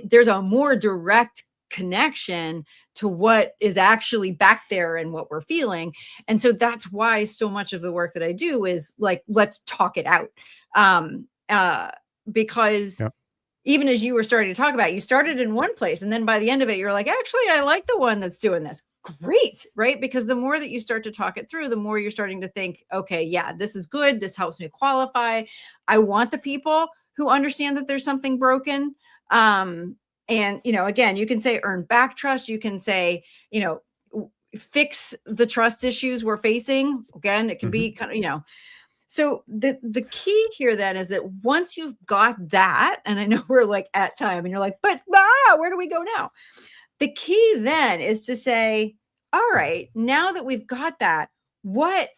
There's a more direct connection to what is actually back there and what we're feeling. And so that's why so much of the work that I do is like, let's talk it out. Because
Yep.
even as you were starting to talk about, you started in one place, and then by the end of it, you're like, actually, I like the one that's doing this. Great, right? Because the more that you start to talk it through, the more you're starting to think, okay, yeah, this is good. This helps me qualify. I want the people who understand that there's something broken. And, again, you can say earn back trust. You can say, fix the trust issues we're facing. Again, it can be kind of, so the key here then is that once you've got that, and I know we're like at time and you're like, but where do we go now? The key then is to say, all right, now that we've got that, what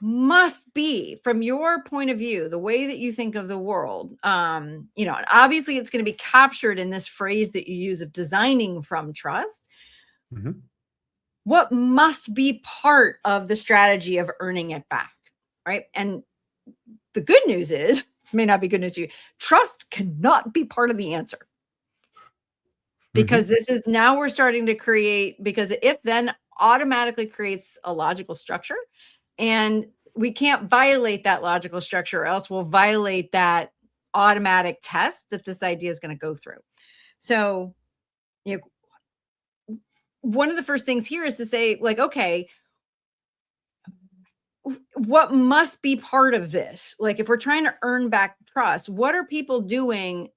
must be from your point of view, the way that you think of the world, and obviously it's going to be captured in this phrase that you use of designing from trust. What must be part of the strategy of earning it back? Right. And the good news is, this may not be good news to you, trust cannot be part of the answer. Because this is now we're starting to create, because if then automatically creates a logical structure, and we can't violate that logical structure, or else we'll violate that automatic test that this idea is going to go through. So, one of the first things here is to say, like, okay, what must be part of this? Like, if we're trying to earn back trust, what are people doing?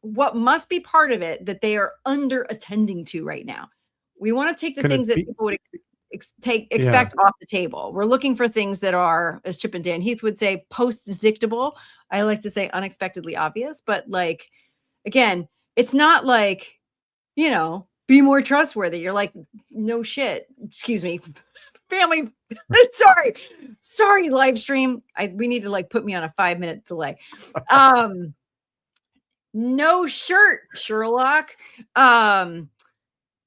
What must be part of it that they are under attending to right now? We want to take the
Can
things
it
that
be?
people would expect off the table. We're looking for things that are, as Chip and Dan Heath would say, post-dictable. I like to say unexpectedly obvious, but like, again, it's not like, be more trustworthy. You're like, no shit. Excuse me, family. Sorry, live stream. We need to like put me on a 5-minute delay. No shirt, Sherlock. Do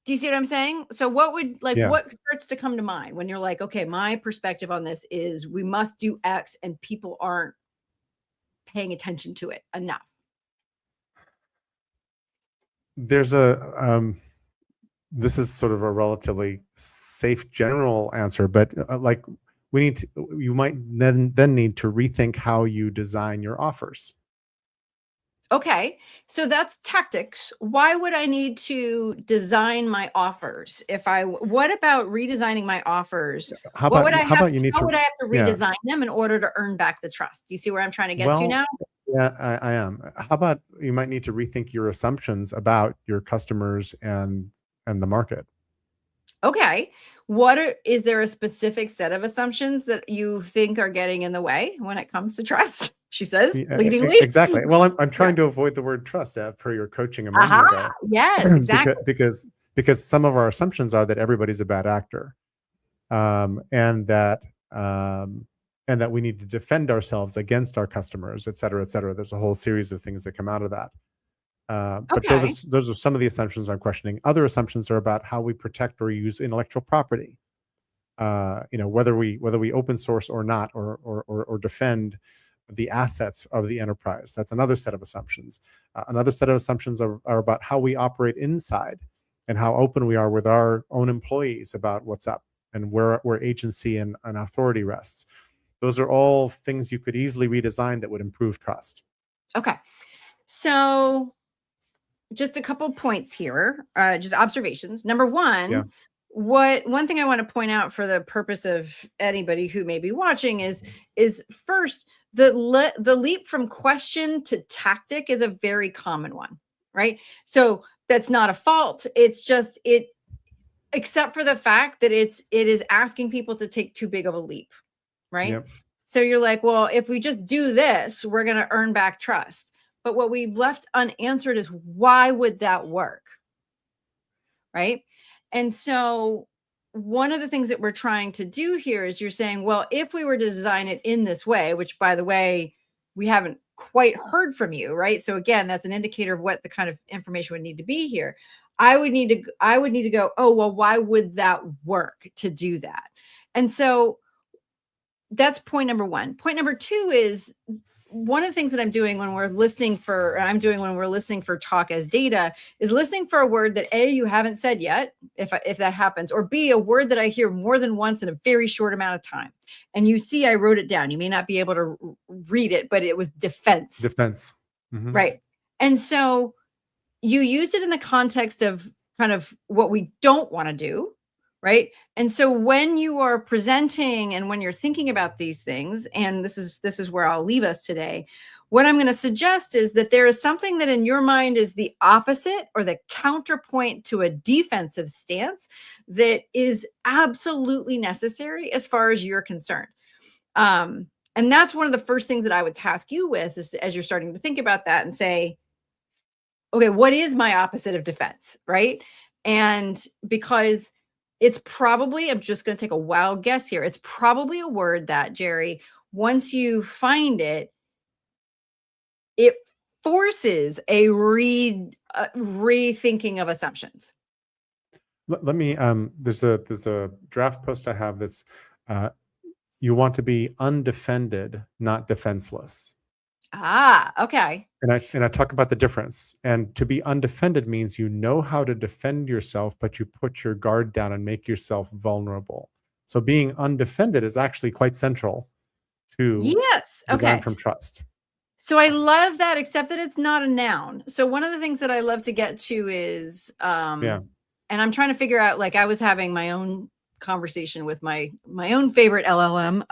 you see what I'm saying? So what starts to come to mind when you're like, okay, my perspective on this is we must do X and people aren't paying attention to it enough?
There's this is sort of a relatively safe general answer, but like you might then need to rethink how you design your offers.
Okay, so that's tactics. Why would I need to design my offers? What about redesigning my offers?
How
What would
about
I
how
have?
about you need
How
to
would I have to
yeah.
redesign them in order to earn back the trust? Do you see where I'm trying to get to
Well,
now?
yeah, I am. How about you might need to rethink your assumptions about your customers and the market.
Okay. Is there a specific set of assumptions that you think are getting in the way when it comes to trust? She says, leadingly.
Exactly. Well, I'm
Yeah.
trying to avoid the word trust per your coaching a moment
Aha.
ago.
Yes, exactly.
because some of our assumptions are that everybody's a bad actor, and that we need to defend ourselves against our customers, et cetera, et cetera. There's a whole series of things that come out of that. But
Okay.
those are some of the assumptions I'm questioning. Other assumptions are about how we protect or use intellectual property. Whether we open source or not, or defend the assets of the enterprise. That's another set of assumptions. Another set of assumptions are about how we operate inside and how open we are with our own employees about what's up and where agency and authority rests. Those are all things you could easily redesign that would improve trust.
Okay. So just a couple points here, just observations. Number one,
Yeah.
one thing I want to point out for the purpose of anybody who may be watching is first, the leap from question to tactic is a very common one, right? So that's not a fault. It's just except for the fact that it is asking people to take too big of a leap, right?
Yep.
So you're like, well, if we just do this, we're going to earn back trust. But what we've left unanswered is, why would that work? Right. And so one of the things that we're trying to do here is you're saying, well, if we were to design it in this way, which by the way, we haven't quite heard from you, right? So again, that's an indicator of what the kind of information would need to be here. I would need to go, oh, well, why would that work to do that? And so that's point number one. Point number two is one of the things that I'm doing when we're listening for talk as data is listening for a word that A, you haven't said yet, if that happens, or B, a word that I hear more than once in a very short amount of time. And you see, I wrote it down. You may not be able to read it, but it was defense.
Defense. Mm-hmm.
Right. And so you use it in the context of kind of what we don't want to do. Right. And so when you are presenting and when you're thinking about these things, and this is where I'll leave us today, what I'm going to suggest is that there is something that in your mind is the opposite or the counterpoint to a defensive stance that is absolutely necessary as far as you're concerned. And that's one of the first things that I would task you with is, as you're starting to think about that and say, okay, what is my opposite of defense? Right. And because it's probably, I'm just going to take a wild guess here. It's probably a word that, Jerry, once you find it, it forces a rethinking of assumptions.
Let me, there's a draft post I have that's, you want to be undefended, not defenseless.
Ah, okay.
And I talk about the difference. And to be undefended means you know how to defend yourself, but you put your guard down and make yourself vulnerable. So being undefended is actually quite central to
Yes.
design
Okay.
from trust.
So I love that, except that it's not a noun. So one of the things that I love to get to is,
Yeah.
and I'm trying to figure out, like I was having my own conversation with my own favorite LLM,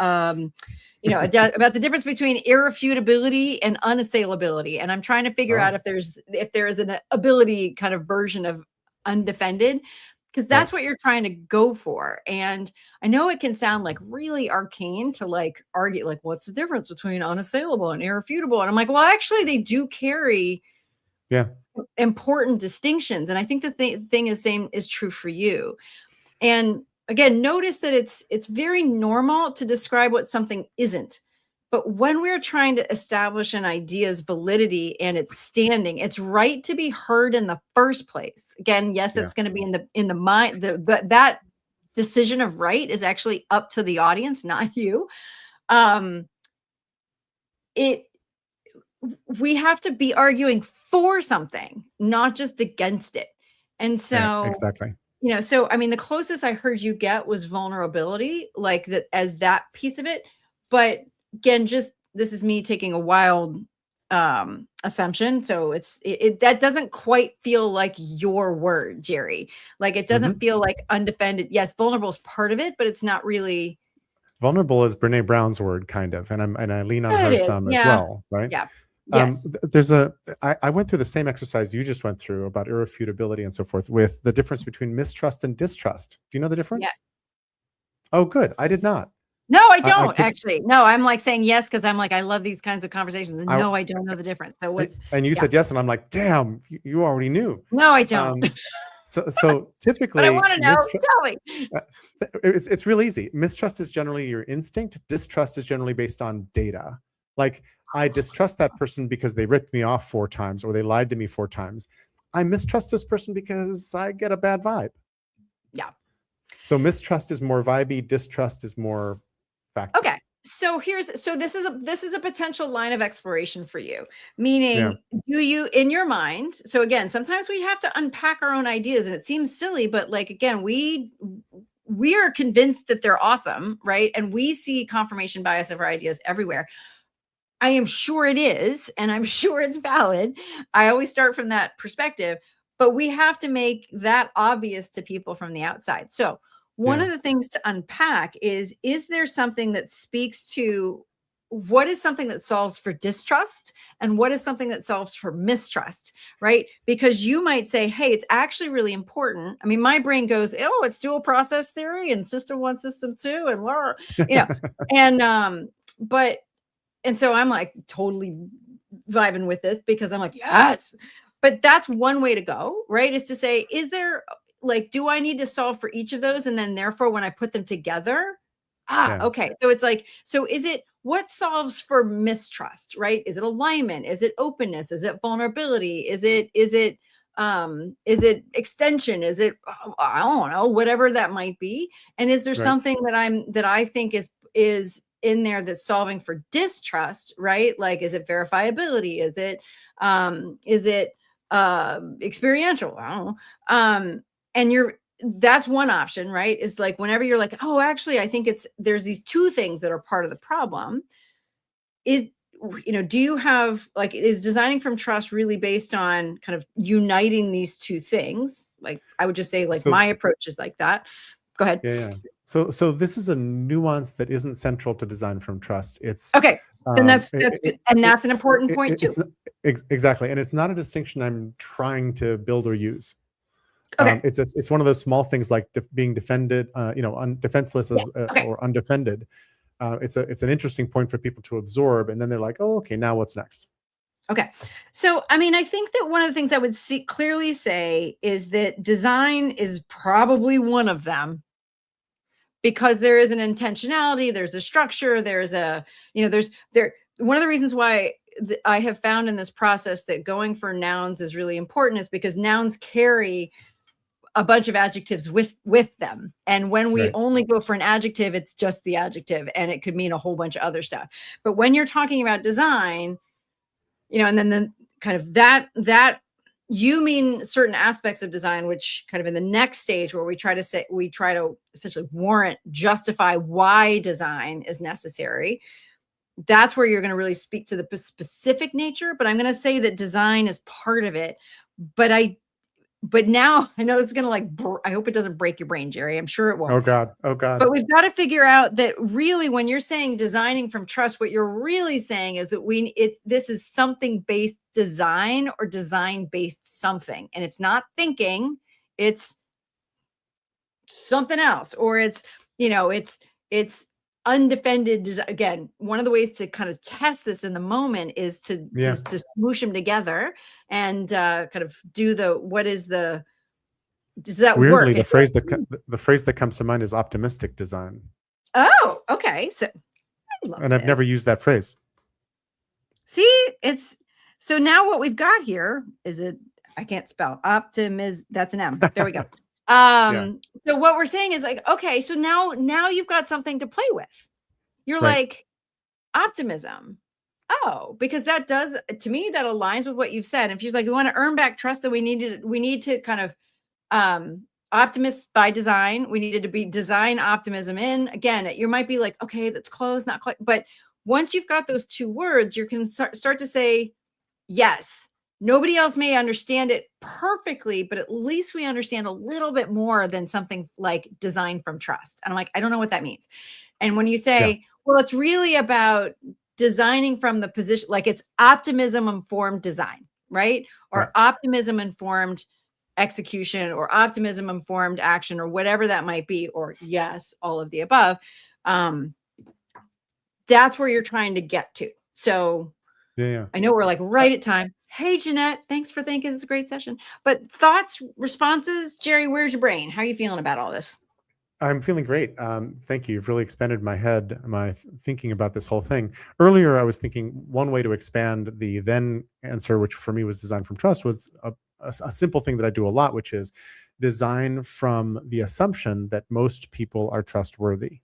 about the difference between irrefutability and unassailability. And I'm trying to figure out if there is an ability kind of version of undefended, because that's what you're trying to go for. And I know it can sound like really arcane to like argue, like, what's the difference between unassailable and irrefutable? And I'm like, well, actually, they do carry important distinctions. And I think the thing is true for you. And again, notice that it's very normal to describe what something isn't. But when we're trying to establish an idea's validity and its standing, it's right to be heard in the first place. Again, yes, it's going to be in the mind. That decision of right is actually up to the audience, not you. We have to be arguing for something, not just against it. And so,
exactly.
So I mean, the closest I heard you get was vulnerability, like that as that piece of it. But again, just this is me taking a wild assumption. So that doesn't quite feel like your word, Jerry. Like it doesn't feel like undefended. Yes, vulnerable is part of it, but it's not really.
Vulnerable is Brene Brown's word, kind of, and I lean on her some as well, right?
Yeah. Yes.
I went through the same exercise you just went through about irrefutability and so forth with the difference between mistrust and distrust. Do you know the difference?
Yes.
Oh, good. I did not.
No, I don't actually. No, I'm like saying yes because I'm like, I love these kinds of conversations. And no, I don't know the difference. So what's
and you said yes, and I'm like, damn, you already knew.
No, I don't.
So typically,
but I want to know. Tell me.
It's real easy. Mistrust is generally your instinct. Distrust is generally based on data. Like I distrust that person because they ripped me off 4 times or they lied to me 4 times. I mistrust this person because I get a bad vibe.
Yeah.
So mistrust is more vibey. Distrust is more factual.
Okay. So this is a potential line of exploration for you, meaning do you in your mind, so again, sometimes we have to unpack our own ideas and it seems silly, but like, again, we are convinced that they're awesome, right? And we see confirmation bias of our ideas everywhere. I am sure it is, and I'm sure it's valid. I always start from that perspective, but we have to make that obvious to people from the outside. So one of the things to unpack is there something that speaks to what is something that solves for distrust and what is something that solves for mistrust, right? Because you might say, hey, it's actually really important. I mean, my brain goes, oh, it's dual process theory and system 1, system 2, and blah, and so I'm like totally vibing with this because I'm like, yes, but that's one way to go, right? Is to say, is there like, do I need to solve for each of those? And then therefore, when I put them together,
Yeah.
okay. So it's like, so is it what solves for mistrust, right? Is it alignment? Is it openness? Is it vulnerability? Is it extension? Is it, I don't know, whatever that might be? And is there
Right.
something that I think is in there that's solving for distrust, right? Like, is it verifiability? Is it experiential? I don't know. And that's one option, right? Is like whenever you're like, oh, actually, I think there's these two things that are part of the problem. Is, do you have, like, is designing from trust really based on kind of uniting these two things? Like, I would just say, like,
So
my approach is like that. Go ahead.
yeah. So this is a nuance that isn't central to design from trust. It's
Okay. Then
um,
that's good. And that's an important point too.
it's exactly, and it's not a distinction I'm trying to build or use.
Okay.
It's one of those small things like being defended, defenseless
Yeah.
as,
Okay.
or undefended. It's an interesting point for people to absorb, and then they're like, oh, okay, now what's next?
Okay. So, I mean, I think that one of the things I would clearly say is that design is probably one of them, because there is an intentionality, there's a structure, there's a, one of the reasons why I have found in this process that going for nouns is really important is because nouns carry a bunch of adjectives with them. And when we
Right.
only go for an adjective, it's just the adjective and it could mean a whole bunch of other stuff. But when you're talking about design, and then kind of that you mean certain aspects of design, which kind of in the next stage where we try to essentially justify why design is necessary. That's where you're going to really speak to the specific nature. But I'm going to say that design is part of it. But now I know this is going to, I hope it doesn't break your brain, Jerry. I'm sure it won't.
Oh God. Oh God.
But we've got to figure out that really, when you're saying designing from trust, what you're really saying is that this is something based design or design based something. And it's not thinking, it's something else, or it's undefended. Again, one of the ways to kind of test this in the moment is to smoosh them together and kind of do does that
Weirdly,
work?
the phrase that comes to mind is optimistic design.
Oh, okay. So I love
And I've never used that phrase.
See, so now what we've got here is I can't spell optimism. That's an M. There we go. So what we're saying is like, okay, so now you've got something to play with. You're
Right.
like, optimism. Oh, because that does, to me, that aligns with what you've said. If you're like, we want to earn back trust, then we need to kind of optimists by design. We needed to be design optimism in. Again, you might be like, okay, that's close, not quite. But once you've got those two words, you can start to say, yes, nobody else may understand it perfectly, but at least we understand a little bit more than something like design from trust. And I'm like, I don't know what that means. And when you say, well, it's really about designing from the position, like it's optimism informed design, right? Or optimism informed execution, or optimism informed action, or whatever that might be, or yes, all of the above. That's where you're trying to get to. So I know we're like right at time. Hey, Jeanette, thanks for thinking it's a great session. But thoughts, responses, Jerry, where's your brain? How are you feeling about all this?
I'm feeling great. Thank you. You've really expanded my thinking about this whole thing. Earlier, I was thinking one way to expand the then answer, which for me was design from trust, was a simple thing that I do a lot, which is design from the assumption that most people are trustworthy.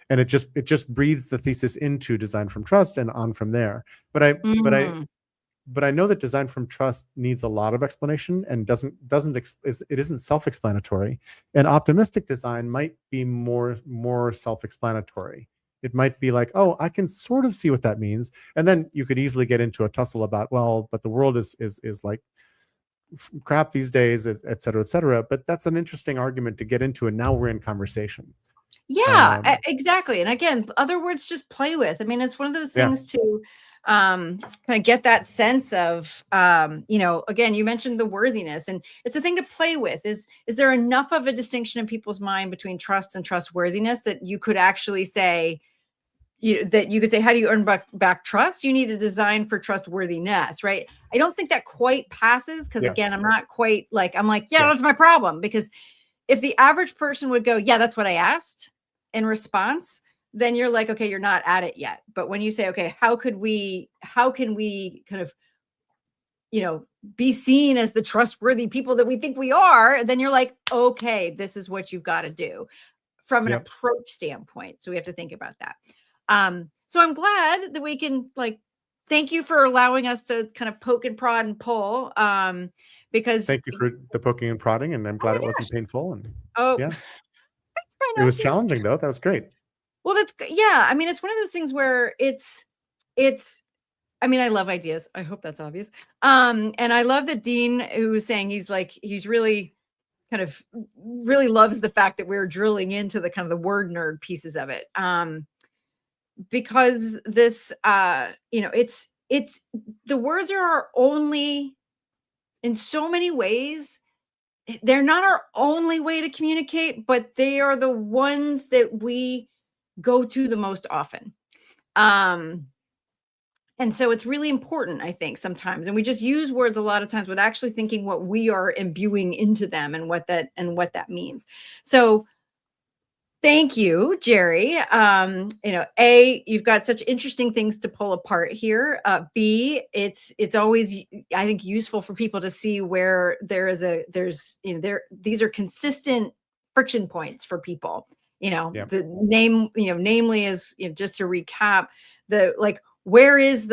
And it just breathes the thesis into design from trust and on from there. But I know that design from trust needs a lot of explanation and it isn't self-explanatory. And optimistic design might be more self-explanatory. It might be like, oh, I can sort of see what that means. And then you could easily get into a tussle about, well, but the world is like crap these days, et cetera, et cetera. But that's an interesting argument to get into. And now we're in conversation.
Yeah, exactly. And again, other words just play with. I mean, it's one of those things to kind of get that sense of, again, you mentioned the worthiness, and it's a thing to play with. Is there enough of a distinction in people's mind between trust and trustworthiness that you could actually say, that you could say, how do you earn back trust? You need to design for trustworthiness, right? I don't think that quite passes because,
Yeah.
again, I'm not quite like, I'm like, yeah,
Yeah.
that's my problem. Because if the average person would go, yeah, that's what I asked in response, then you're like, okay, you're not at it yet. But when you say, okay, how can we kind of, be seen as the trustworthy people that we think we are, then you're like, okay, this is what you've got to do from an
Yep.
approach standpoint. So we have to think about that. So I'm glad that we can thank you for allowing us to kind of poke and prod and pull. Because
Thank you for the poking and prodding, and I'm
oh
glad
my
it wasn't
gosh.
painful. And
Oh,
yeah,
try
it
not
was
to.
challenging though. That was great.
Well, yeah. I mean, it's one of those things where it's I mean, I love ideas. I hope that's obvious. And I love that Dean, who was saying he's really kind of really loves the fact that we're drilling into the kind of the word nerd pieces of it. Because this it's the words are our only, in so many ways, they're not our only way to communicate, but they are the ones that we go to the most often. Um, and so it's really important, I think, sometimes. And we just use words a lot of times without actually thinking what we are imbuing into them and what that means. So thank you, Jerry. A, you've got such interesting things to pull apart here. B, it's always, I think, useful for people to see where these are consistent friction points for people.
Yeah.
The namely is, just to recap, the like where is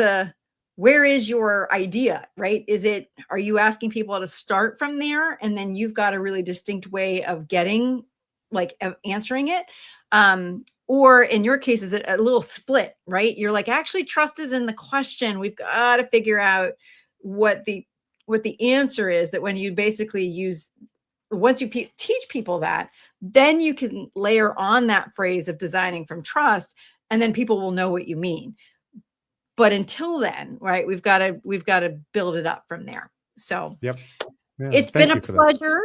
your idea, right? Are you asking people to start from there, and then you've got a really distinct way of getting, of answering it? Or in your case, is it a little split, right? You're like, actually, trust is in the question. We've got to figure out what the answer is, that when you basically once you teach people that, then you can layer on that phrase of designing from trust, and then people will know what you mean. But until then, right, we've got to build it up from there. So
Yep. Yeah.
it's been
Thank
a
you for this.
pleasure.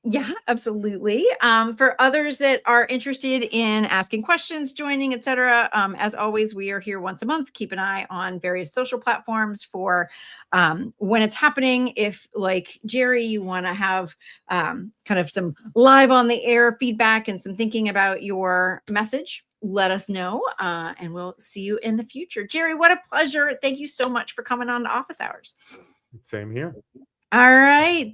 Yeah, absolutely. For others that are interested in asking questions, joining, etc., as always, we are here once a month. Keep an eye on various social platforms for when it's happening. If, like Jerry, you want to have kind of some live on the air feedback and some thinking about your message, let us know, and we'll see you in the future. Jerry, what a pleasure. Thank you so much for coming on to Office Hours.
Same here.
All right.